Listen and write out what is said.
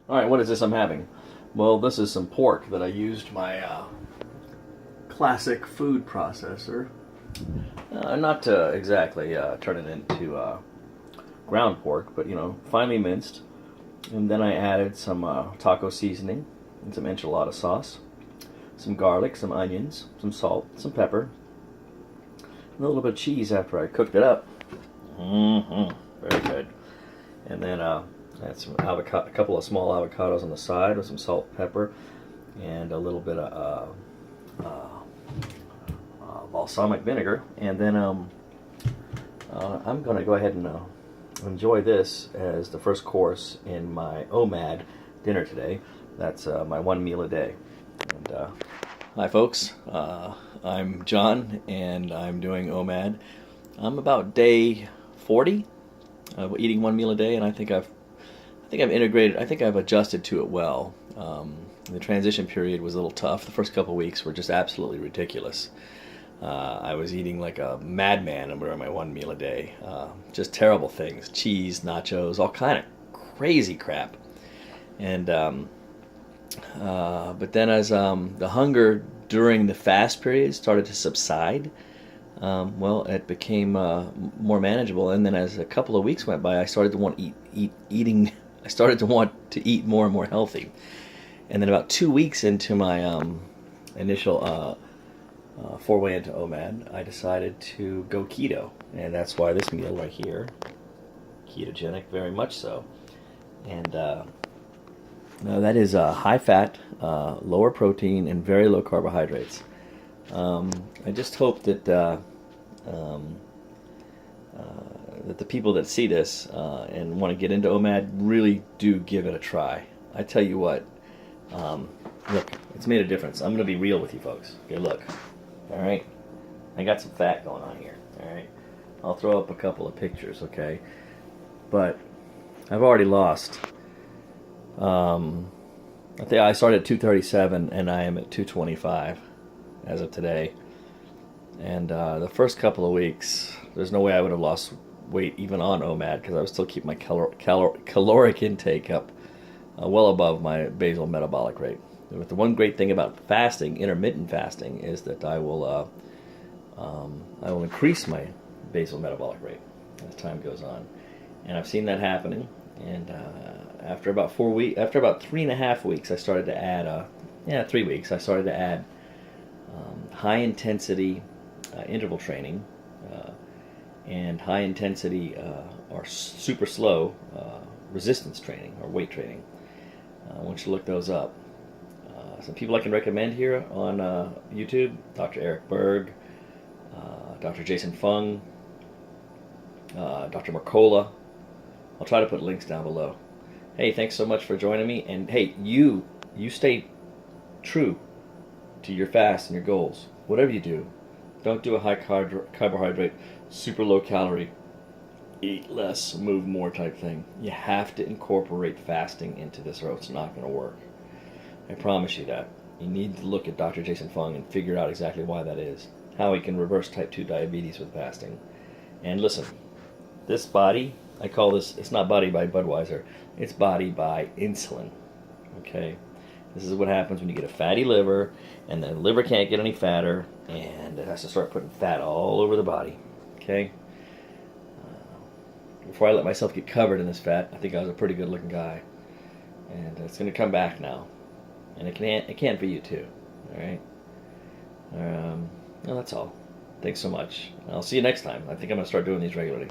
Alright, what is this I'm having? Well, this is some pork that I used my classic food processor. Not to exactly turn it into ground pork, but finely minced. And then I added some taco seasoning and some enchilada sauce, some garlic, some onions, some salt, some pepper, and a little bit of cheese after I cooked it up. Very good. And then I had some avocado, a couple of small avocados on the side with some salt, pepper, and a little bit of balsamic vinegar. And then I'm going to go ahead and enjoy this as the first course in my O.M.A.D dinner today. That's my one meal a day. And hi, folks. I'm John, and I'm doing O.M.A.D. I'm about day 40 of eating one meal a day, and I think I've integrated. I think I've adjusted to it well. The transition period was a little tough. The first couple of weeks were just absolutely ridiculous. I was eating like a madman over my one meal a day. Just terrible things: cheese, nachos, all kind of crazy crap. And but then as the hunger during the fast period started to subside, well, it became more manageable. And then as a couple of weeks went by, I started to want eating. I started to want to eat more and more healthy. And then about 2 weeks into my initial foray into O.M.A.D, I decided to go keto, and that's why this meal right here, ketogenic, very much so. And that is high fat, lower protein, and very low carbohydrates. I just hope that that the people that see this and want to get into O.M.A.D really do give it a try. I tell you what, look, it's made a difference. I'm going to be real with you folks. Okay, look. All right, I got some fat going on here. All right, I'll throw up a couple of pictures. Okay, but I've already lost. I think I started at 237, and I am at 225 as of today. And the first couple of weeks, there's no way I would have lost weight even on O.M.A.D because I was still keeping my caloric intake up well above my basal metabolic rate. But the one great thing about fasting, intermittent fasting, is that I will increase my basal metabolic rate as time goes on, and I've seen that happening. And after about 3.5 weeks, I started to add 3 weeks. I started to add high intensity interval training and high intensity or super slow resistance training or weight training. I want you to look those up. Some people I can recommend here on YouTube: Dr. Eric Berg, Dr. Jason Fung, Dr. Mercola. I'll try to put links down below. Hey, thanks so much for joining me. And hey, you stay true to your fast and your goals. Whatever you do, don't do a high carbohydrate, super low calorie, eat less, move more type thing. You have to incorporate fasting into this or it's not going to work. I promise you that. You need to look at Dr. Jason Fung and figure out exactly why that is. How he can reverse type 2 diabetes with fasting. And listen, this body, I call this, it's not body by Budweiser, it's body by insulin. Okay? This is what happens when you get a fatty liver, and the liver can't get any fatter, and it has to start putting fat all over the body. Okay? Before I let myself get covered in this fat, I think I was a pretty good looking guy. And it's going to come back now. And it can for you too. Alright? Well, that's all. Thanks so much. I'll see you next time. I think I'm going to start doing these regularly.